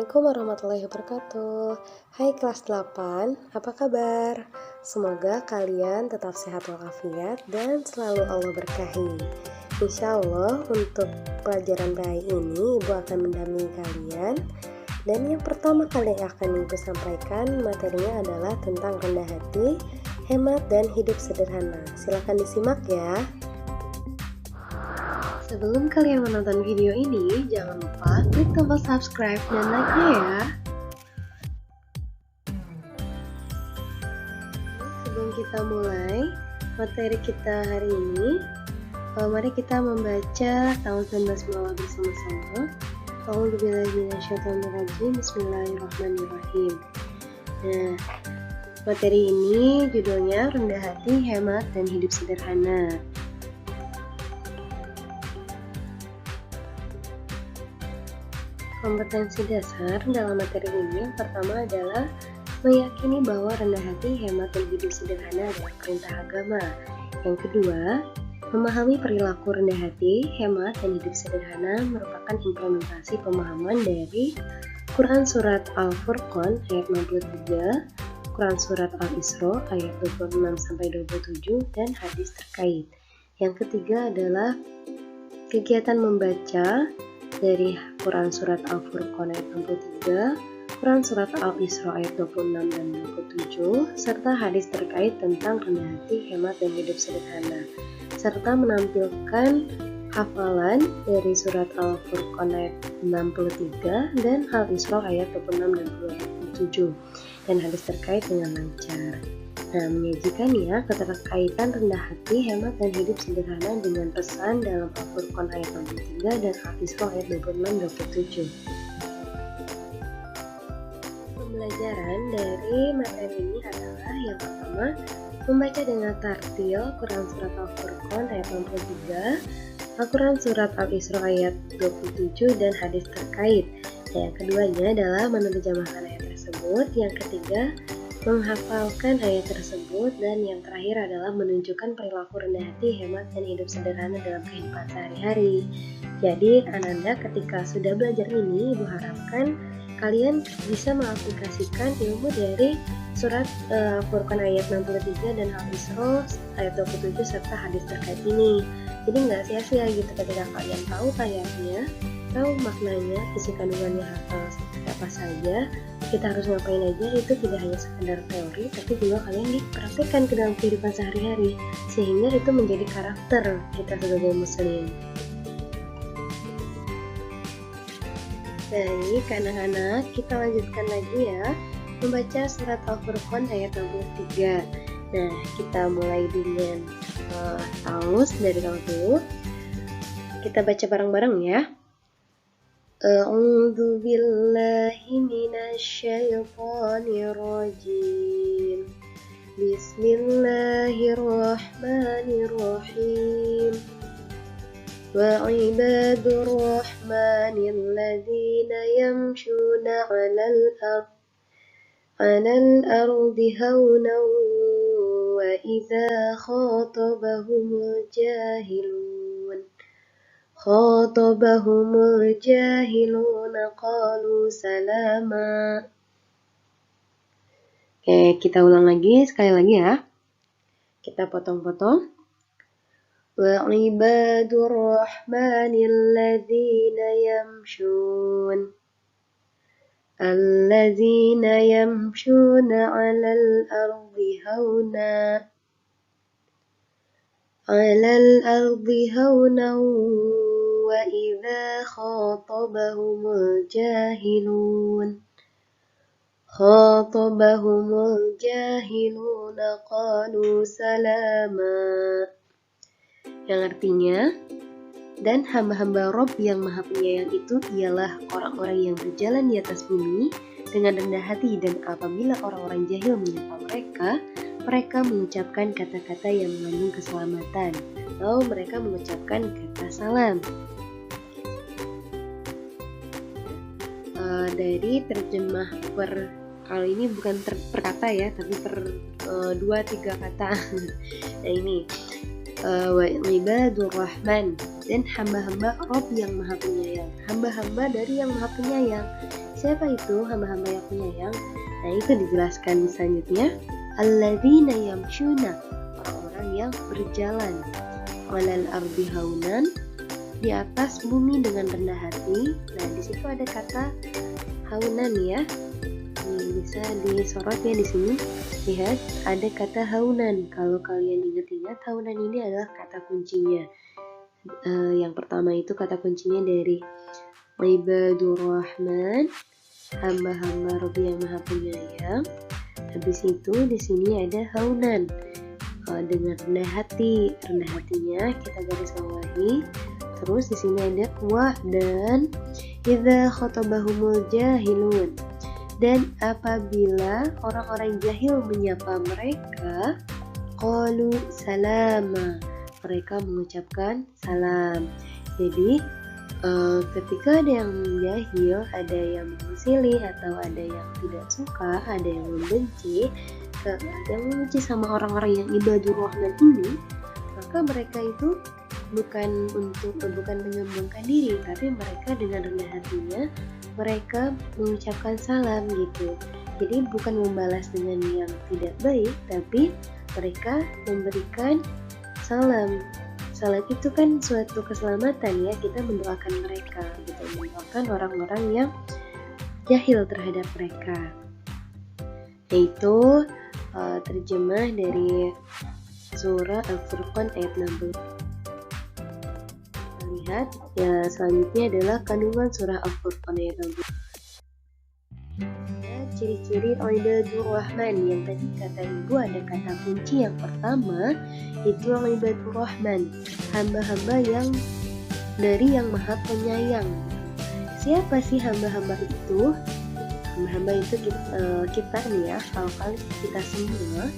Assalamualaikum warahmatullahi wabarakatuh. Hai kelas 8, apa kabar? Semoga kalian tetap sehat walafiat dan selalu Allah berkahi. Insya Allah untuk pelajaran PAI ini Ibu akan mendampingi kalian. Dan yang pertama kali yang akan Ibu sampaikan materinya adalah tentang rendah hati, hemat, dan hidup sederhana. Silakan disimak ya. Sebelum kalian menonton video ini, jangan lupa klik tombol subscribe dan like-nya ya. Sebelum kita mulai materi kita hari ini, mari kita membaca Ta'awudz basmalah bersama-sama. A'udzubillahi minasyaitonirrajim. Bismillahirrahmanirrahim. Nah, materi ini judulnya rendah hati, hemat, dan hidup sederhana. Kompetensi dasar dalam materi ini yang pertama adalah meyakini bahwa rendah hati, hemat, dan hidup sederhana adalah perintah agama. Yang kedua, memahami perilaku rendah hati, hemat, dan hidup sederhana merupakan implementasi pemahaman dari Quran Surat Al-Furqan ayat 63, Quran Surat Al-Isra ayat 26-27, dan hadis terkait. Yang ketiga adalah kegiatan membaca dari Quran Surat Al-Furqan ayat 63, Quran Surat Al-Isra ayat 26 dan 27, serta hadis terkait tentang rendah hati, hemat, dan hidup sederhana, serta menampilkan hafalan dari Surat Al-Furqan ayat 63 dan Al-Isra ayat 26 dan 27, dan hadis terkait dengan lancar. Nah, menyajikan ya keterkaitan rendah hati, hemat, dan hidup sederhana dengan pesan dalam Al-Furqan ayat 63 dan Al-Isra ayat 26-27. Pembelajaran dari materi ini adalah yang pertama, membaca dengan tartil Quran Surat Al-Furqan ayat 63, Al-Quran Surat Al-Isra ayat 27, dan hadis terkait. Yang keduanya adalah menerjemahkan ayat tersebut. Yang ketiga, menghafalkan ayat tersebut, dan yang terakhir adalah menunjukkan perilaku rendah hati, hemat, dan hidup sederhana dalam kehidupan sehari-hari. Jadi Ananda ketika sudah belajar ini, Ibu harapkan kalian bisa mengaplikasikan ilmu dari surat Al-Furqan ayat 63 dan Al-Isra ayat 27 serta hadis terkait ini. Jadi nggak sia-sia gitu ketika kalian tahu ayatnya, tahu maknanya, isi kandungannya apa saja, kita harus ngapain aja, itu tidak hanya sekedar teori, tapi juga kalian dipraktikkan ke dalam kehidupan sehari-hari, sehingga itu menjadi karakter kita sebagai muslim. Baik anak-anak, kita lanjutkan lagi ya, membaca surat Al-Furqan ayat 63. Nah, kita mulai dengan taus dari awal dulu. Kita baca bareng-bareng ya. A'udzu billahi minasyaitonir rajim. Bismillahirrahmanirrahim. Wa ibadur rahmanil ladzina yamshuna 'alal ardi hawnan wa idza khatabahumul jahiluna qalu salama. Oke, kita ulang lagi, sekali lagi ya. Kita potong-potong. Wa ibadur rahmanil ladzina yamshuna 'alal ardi hawna wa idza khatabahumul jahiluna qalu salama. Yang artinya, dan hamba-hamba Rob yang maha penyayang itu ialah orang-orang yang berjalan di atas bumi dengan rendah hati, dan apabila orang-orang jahil menyapa mereka mengucapkan kata-kata yang mengandung keselamatan, atau mereka mengucapkan kata salam. Dari terjemah kali ini bukan per kata ya, tapi per 2-3 kata. Nah ini wa ibadur rahman, dan hamba-hamba Rob yang maha penyayang, hamba-hamba dari yang maha penyayang. Siapa itu hamba-hamba yang penyayang? Nah, itu dijelaskan selanjutnya. Alladzina yamshuna, orang-orang yang berjalan, 'alal ardi haunan, di atas bumi dengan rendah hati. Nah, di situ ada kata haunan ya. Ini bisa disorot ya di sini. Lihat, ada kata haunan. Kalau kalian ingat-ingat, haunan ini adalah kata kuncinya. Yang pertama itu kata kuncinya dari ibadur rahman, hamba-hamba Rabbi yang Maha Penyayang. Habis itu di sini ada haunan, dengan rendah hati. Rendah hatinya kita garis bawahi. Terus di sini ada wa dan idza khatabahumul jahilun, dan apabila orang-orang jahil menyapa mereka, qalu salama, mereka mengucapkan salam. Jadi ketika ada yang jahil, ada yang memusili atau ada yang tidak suka, ada yang membenci, sama orang-orang yang ibadur rahman ini, maka mereka itu bukan menyombongkan diri, tapi mereka dengan rendah hatinya mereka mengucapkan salam gitu. Jadi bukan membalas dengan yang tidak baik, tapi mereka memberikan salam. Salam itu kan suatu keselamatan ya, kita mendoakan mereka gitu, mendoakan orang-orang yang jahil terhadap mereka. Yaitu terjemah dari surah Al-Furqan ayat 60. Lihat ya, selanjutnya adalah kandungan surah Al-Furqan ayat 60. Ciri-ciri ibadur rahman, yang tadi kata ibu ada kata kunci yang pertama itu ibadur rahman, hamba-hamba yang dari yang Maha Penyayang. Siapa sih hamba-hamba itu? Hamba-hamba itu kita nih ya, kalau kita semua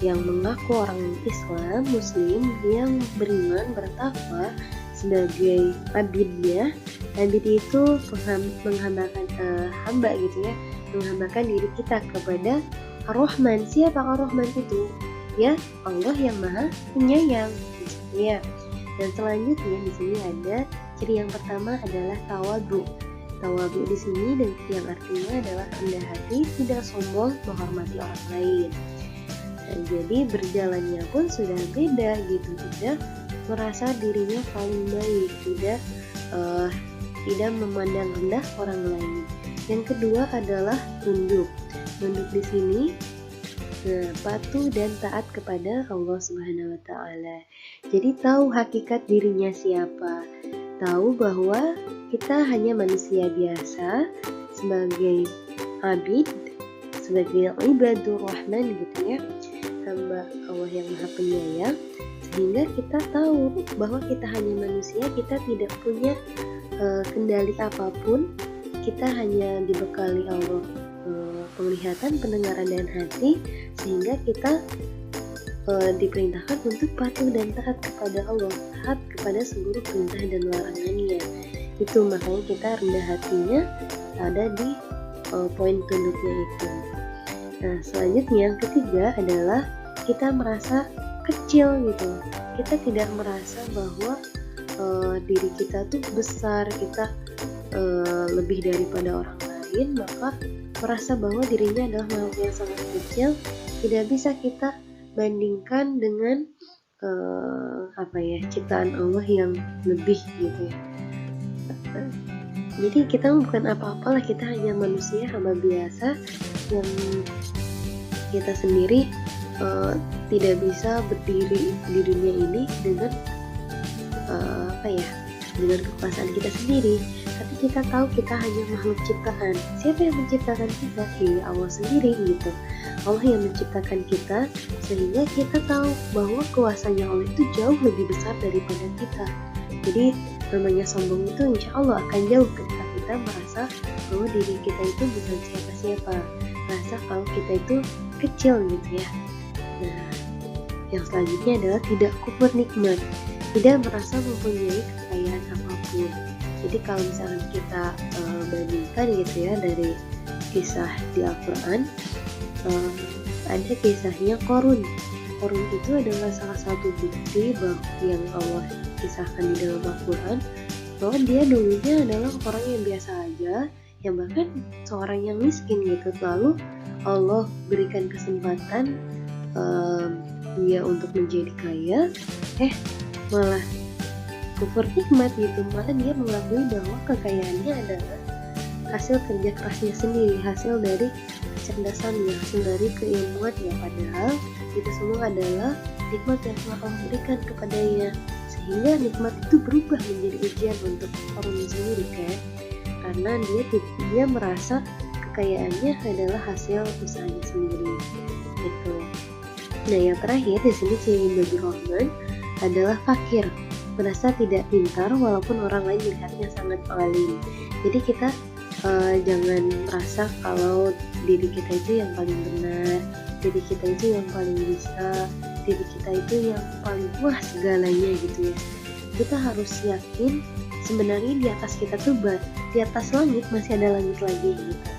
yang mengaku orang Islam, Muslim, yang beriman, bertakwa sebagai abidnya. Abid itu menghambakan hamba gitu ya, menghambakan diri kita kepada Ar-Rahman. Siapa Ar-Rahman itu? Ya, Allah yang Maha Penyayang. Ya. Dan selanjutnya di sini ada ciri yang pertama adalah tawadu. Tawadu di sini dan yang artinya adalah rendah hati, tidak sombong, menghormati orang lain. Dan jadi berjalannya pun sudah beda gitu, tidak merasa dirinya paling baik, tidak memandang rendah orang lain. Yang kedua adalah tunduk. Tunduk di sini patuh dan taat kepada Allah Subhanahu wa taala. Jadi tahu hakikat dirinya siapa. Tahu bahwa kita hanya manusia biasa sebagai abid, sebagai ibadur rahman gitu ya, hamba Allah yang Maha Penyayang, sehingga kita tahu bahwa kita hanya manusia, kita tidak punya kendali apapun, kita hanya dibekali Allah penglihatan, pendengaran dan hati, sehingga kita diperintahkan untuk patuh dan taat kepada Allah, taat kepada seluruh perintah dan larangannya. Itu makanya kita rendah hatinya ada di poin tunduknya itu. Nah, selanjutnya yang ketiga adalah kita merasa kecil gitu. Kita tidak merasa bahwa diri kita tuh besar, kita lebih daripada orang lain, maka merasa bahwa dirinya adalah makhluk yang sangat kecil, tidak bisa kita bandingkan dengan ciptaan Allah yang lebih gitu ya. Jadi kita bukan apa-apa lah, kita hanya manusia, hamba biasa yang kita sendiri tidak bisa berdiri di dunia ini dengan dengan kekuasaan kita sendiri. Tapi kita tahu kita hanya makhluk ciptaan. Siapa yang menciptakan kita? Allah sendiri gitu. Allah yang menciptakan kita, sehingga kita tahu bahwa kuasanya Allah itu jauh lebih besar daripada kita. Jadi namanya sombong itu insya Allah akan jauh ketika kita merasa bahwa diri kita itu bukan siapa-siapa, merasa kalau kita itu kecil gitu ya. Nah, yang selanjutnya adalah tidak kufur nikmat, tidak merasa mempunyai kekayaan apapun. Jadi kalau misalkan kita bandingkan gitu ya, dari kisah di Al-Quran, ada kisahnya Qarun. Qarun itu adalah salah satu bukti bahwa yang Allah kisahkan di dalam Al-Quran, bahwa dia dulunya adalah orang yang biasa aja, yang bahkan seorang yang miskin gitu, lalu Allah berikan kesempatan dia untuk menjadi kaya, malah kufur nikmat gitu, malah dia mengakui bahwa kekayaannya adalah hasil kerja kerasnya sendiri, hasil dari kecerdasannya, hasil dari keilmuannya, padahal itu semua adalah nikmat yang telah Allah berikan kepadanya, sehingga nikmat itu berubah menjadi ujian untuk orangnya sendiri kan, karena dia merasa kekayaannya adalah hasil usahanya sendiri gitu. Nah, yang terakhir di sini ciri ibadur rahman adalah fakir, merasa tidak pintar walaupun orang lain melihatnya sangat alim. Jadi kita jangan merasa kalau diri kita itu yang paling benar, diri kita itu yang paling bisa, diri kita itu yang paling wah segalanya gitu ya. Kita harus yakin sebenarnya di atas kita tuh di atas langit masih ada langit lagi gitu.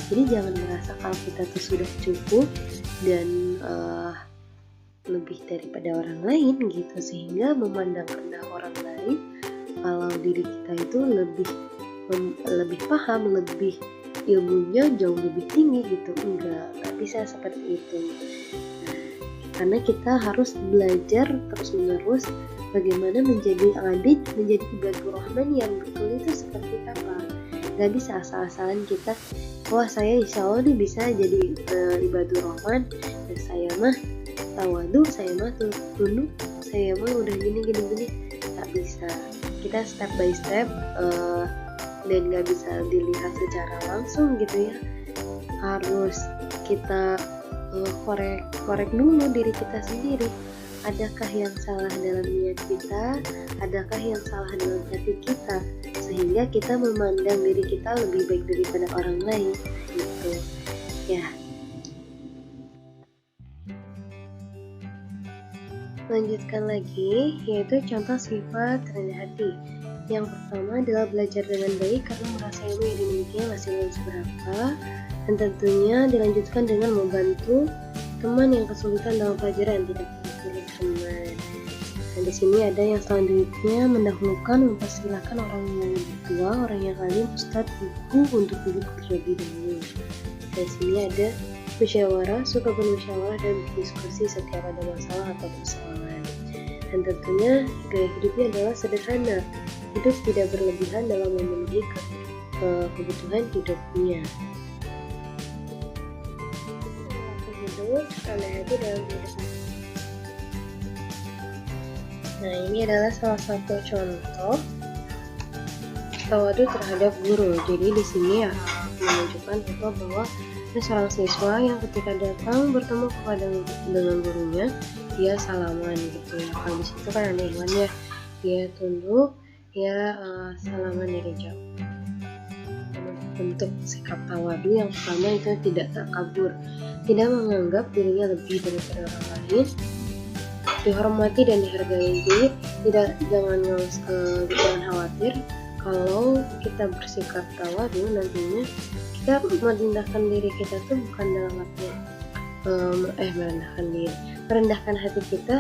Jadi jangan merasa kalau kita tuh sudah cukup dan lebih daripada orang lain gitu, sehingga memandang rendah orang lain kalau diri kita itu lebih paham, lebih ilmunya jauh lebih tinggi gitu. Enggak bisa seperti itu. Karena kita harus belajar terus menerus bagaimana menjadi abid, menjadi ibadur rahman yang betul itu seperti apa. Gak bisa asal-asalan kita, wah saya insya Allah nih bisa jadi ibadur rahman, dan saya mah tawadu, saya mah tunduk, saya mah udah gini. Tak bisa. Kita step by step dan gak bisa dilihat secara langsung gitu ya. Harus kita korek dulu diri kita sendiri. Adakah yang salah dalam niat kita? Adakah yang salah dalam hati kita? Sehingga kita memandang diri kita lebih baik daripada orang lain gitu ya. Lanjutkan lagi, yaitu contoh sifat rendah hati. Yang pertama adalah belajar dengan baik karena merasa ilmu yang dimilikinya masih belum seberapa, dan tentunya dilanjutkan dengan membantu teman yang kesulitan dalam pelajaran, tidak pilih teman. Dan di sini ada yang selanjutnya mendahulukan, mempersilahkan orang yang lebih tua, orang yang alim, ustadz, buku untuk duduk terlebih dahulu. Di sini ada musyawarah, suka bermusyawarah dan berdiskusi setiap ada masalah atau persoalan. Dan tentunya gaya hidupnya adalah sederhana, hidup tidak berlebihan dalam memenuhi kebutuhan hidupnya. Hidup rendah hati dalam kehidupan. Nah, ini adalah salah satu contoh tawadu terhadap guru. Jadi di sini ya menunjukkan bahwa ada seorang siswa yang ketika datang bertemu dengan gurunya, dia salaman gitu ya. Kalau di situ kan ada imannya, dia tunduk, dia salaman dari jauh. Untuk sikap tawadu yang pertama itu tidak takabur, tidak menganggap dirinya lebih daripada orang lain, dihormati dan dihargai. Jadi jangan khawatir kalau kita bersikap tawadu, nantinya kita merendahkan diri kita tuh bukan dalam arti merendahkan hati kita,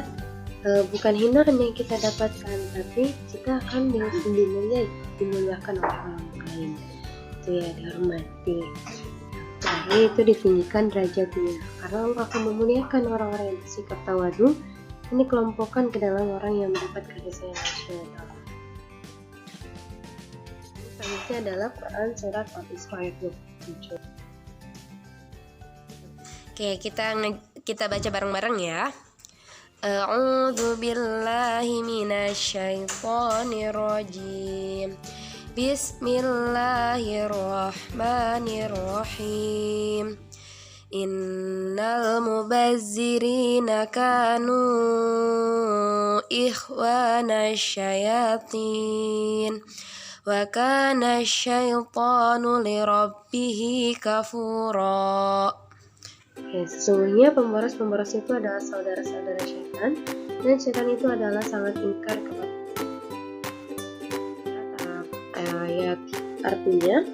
bukan hinaan yang kita dapatkan, tapi kita akan dimuliakan oleh orang lain. Itu ya, dihormati. Terakhir itu ditinggikan derajatnya, karena Allah akan memuliakan orang-orang yang bersikap tawadu. Ini kelompokkan ke dalam orang yang mendapat kasih sayang Allah. Selanjutnya adalah Quran surat Al-Isra ayat 27. Oke, kita baca bareng-bareng ya. A'udzu billahi minasyaitonir rajim. Bismillahirrahmanirrahim. Innal mubazzirina kanu ikhwana syayatin wa kana syaitanu lirabbihi kafura. Sesungguhnya pemboros itu adalah saudara-saudara syaitan, dan syaitan itu adalah sangat ingkar kepada ayat. Artinya,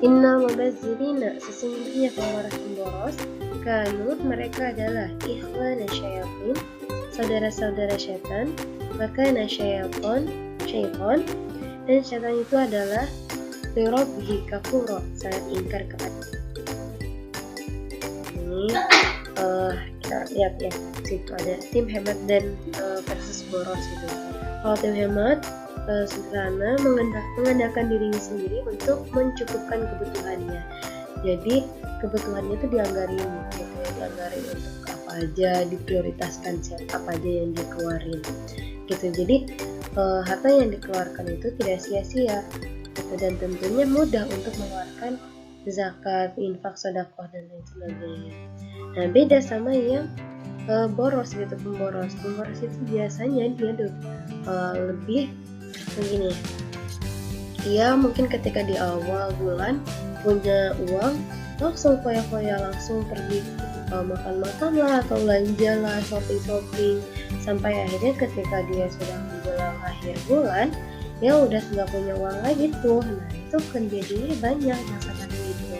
innal mubazzirina, sesungguhnya pemboros kanu, mereka adalah ikhwana syayatin, saudara-saudara syaitan, maka syaitan, dan syaitan itu adalah li rabbihi kafura, sangat ingkar kepada ini. Kita lihat ya, situ ada tim hemat dan versus boros itu. Kalau tim hemat sederhana mengandalkan dirinya sendiri untuk mencukupkan kebutuhannya. Jadi kebutuhannya itu dianggarin gitu ya, dianggarin untuk apa aja, diprioritaskan apa aja yang dikeluarin gitu. Jadi harta yang dikeluarkan itu tidak sia-sia gitu, dan tentunya mudah untuk mengeluarkan zakat, infak, sedekah dan lain sebagainya. Nah, beda sama yang boros gitu, pemboros itu biasanya dia lebih begini. Dia mungkin ketika di awal bulan punya uang, langsung foya-foya, langsung pergi makan-makan lah atau belanja lah, shopping, sampai akhirnya ketika dia sudah menjelang akhir bulan, ya udah nggak punya uang lagi tuh. Nah, itu kejadiannya banyak yang seperti itu.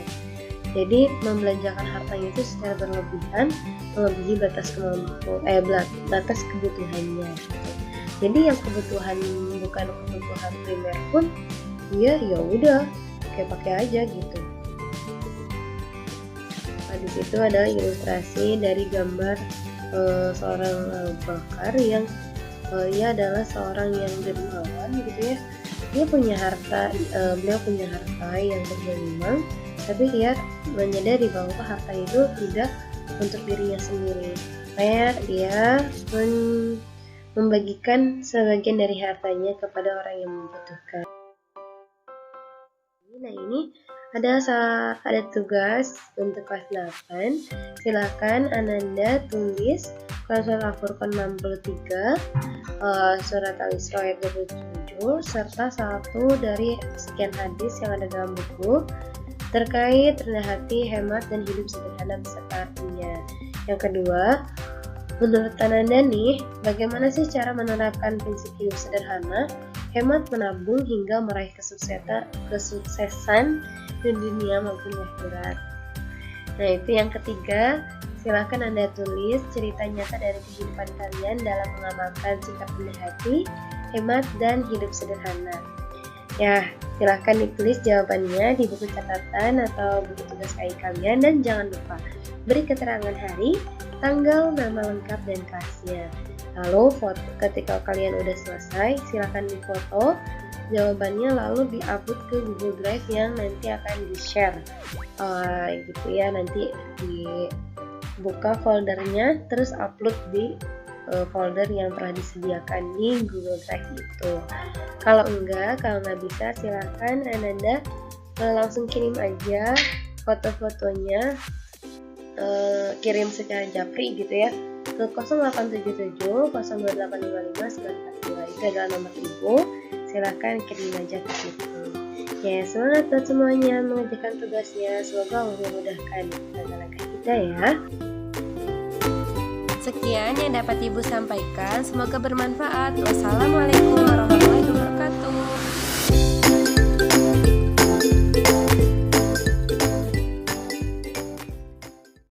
Jadi membelanjakan hartanya itu secara berlebihan, melebihi batas kebutuhannya gitu. Jadi yang kebutuhan bukan kebutuhan primer pun ya udah kayak pakai aja gitu. Nah, di situ adalah ilustrasi dari gambar seorang Bakar yang ia adalah seorang yang dermawan gitu ya. Dia punya harta, beliau punya harta yang bergelimang, tapi dia menyadari bahwa harta itu tidak untuk dirinya sendiri. Kayak dia membagikan sebagian dari hartanya kepada orang yang membutuhkan. Nah, ini ada tugas untuk kelas 8. Silakan Ananda tulis surat Al-Furqan 63, surat Al-Isra ayat 27, serta satu dari sekian hadis yang ada dalam buku terkait rendah hati, hemat, dan hidup sederhana beserta artinya. Yang kedua, menurut Ananda nih, bagaimana sih cara menerapkan prinsip hidup sederhana, hemat, menabung hingga meraih kesuksesan di dunia maupun akhirat? Nah, itu yang ketiga. Silakan Anda tulis cerita nyata dari kehidupan kalian dalam mengamalkan sikap rendah hati, hemat, dan hidup sederhana. Ya, silakan ditulis jawabannya di buku catatan atau buku tugas KI kalian, dan jangan lupa beri keterangan hari, tanggal, nama lengkap, dan kelasnya. Lalu ketika kalian udah selesai, silakan difoto jawabannya lalu diupload ke Google Drive yang nanti akan di-share gitu ya. Nanti dibuka foldernya, terus upload di folder yang telah disediakan di Google Drive itu. Kalau nggak bisa, silakan Ananda langsung kirim aja foto-fotonya, kirim secara japri gitu ya, ke 0877 02855 942. Itu adalah nomor ibu. Silakan kirim aja ke situ. Ya, semangat buat semuanya mengerjakan tugasnya. Semoga Allah memudahkan langkah kita ya. Sekian yang dapat Ibu sampaikan, semoga bermanfaat. Wassalamualaikum